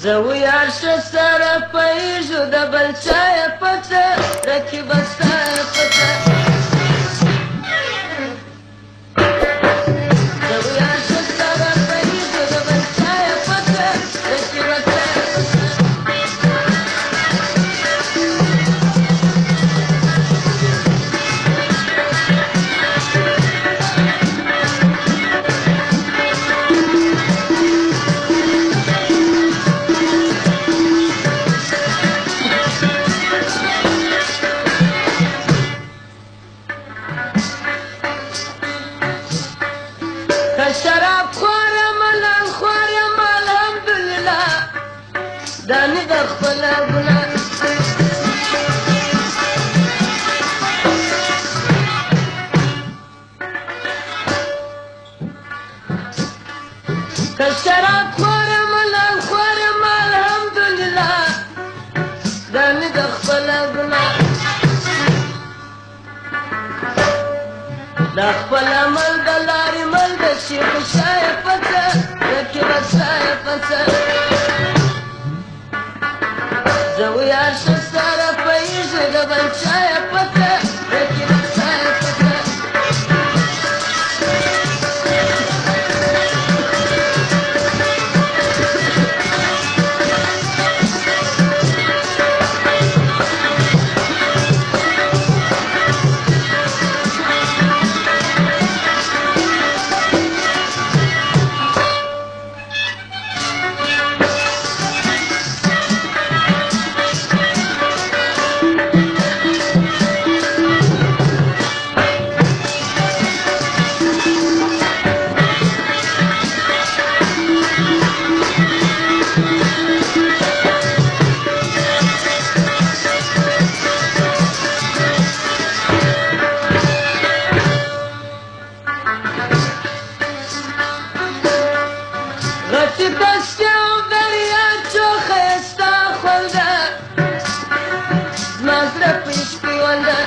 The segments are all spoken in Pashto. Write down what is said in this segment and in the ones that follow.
زه ویار شه سره پېژو د بل چا یې پته رقیبه ستا یې پته زه ویار شه سره پېژو د بل چا یې پته رقیبه ستا یې شراب خورم لن خورم الحمدلله دانی د خپل ګناه که شراب خورم لن خورم الحمدلله دانی د خپل ګناه د خپل عمل د لارې مل د شیخ شا یې پته رقیبه ستا یې پته زه ویار شه سره پېژو د بل چا یې پته رقیبه ستا یې پته غټې دښتې او دریا چوخه یې ستا خونده زما زړه په یې پیونده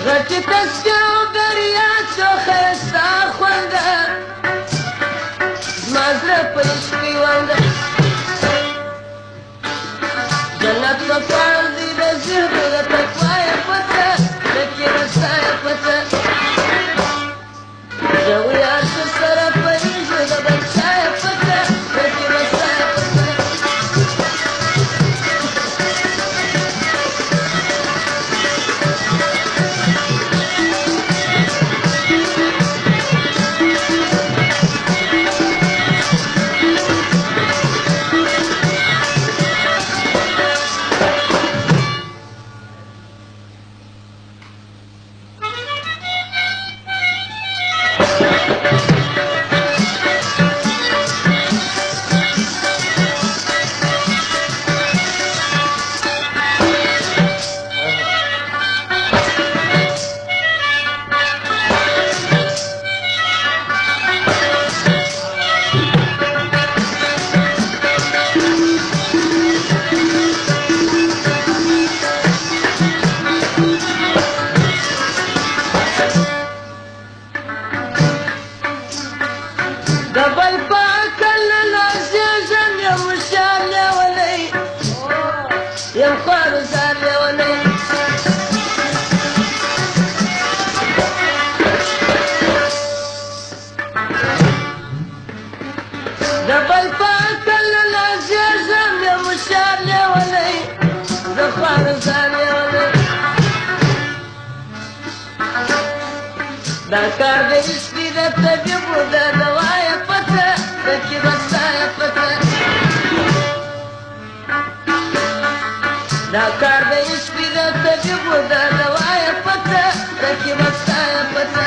غټې دښتې او دریا چوخه یې ستا خونده زما زړه په یې پیونده جنت په پاڼو دی د زهدو د تقوا یې پته رقیبه ستا یې پته زه ویار شه سره پېژو د بل چا یې پته رقیبه ستا یې پته د بل په عقل نه نازېږم یم هوښیار لیونی یم خوارزار لیونی د بل په عقل نه نازېږم یم هوښیار لیونی زه خوارزار لیونی دا کار د عشقي د طبیبو د دوا یې پته رقیبه ستا یې پته دا کار د عشقي د طبیبو د دوا یې پته رقیبه ستا یې پته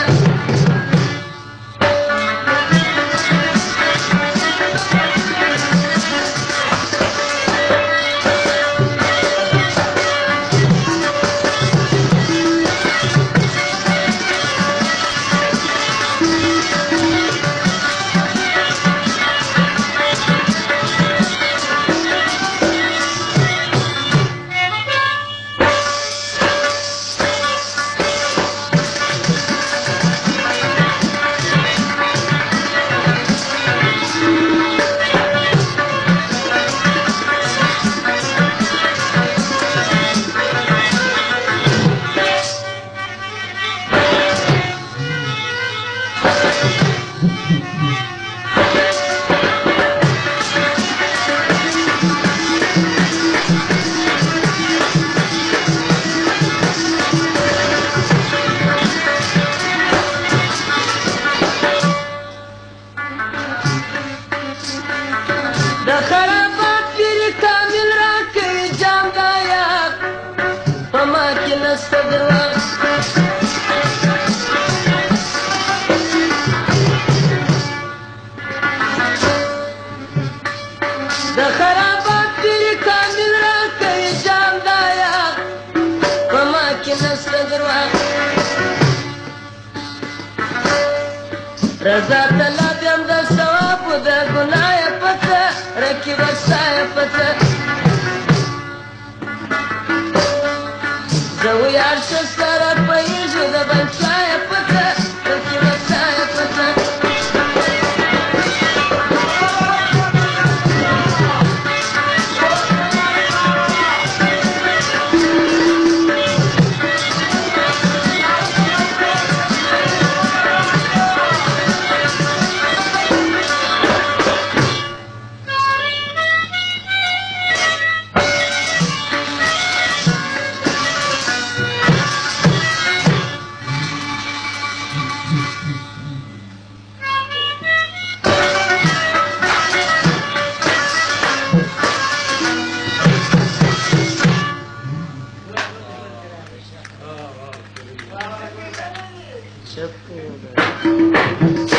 رضا طلب یم د ثوابو د ګناه یې پته رقیبه ستا یې پته زه ویاړ شه سره پوهېږو د بل چا یې پته رقیبه ستا یې پته Shapura.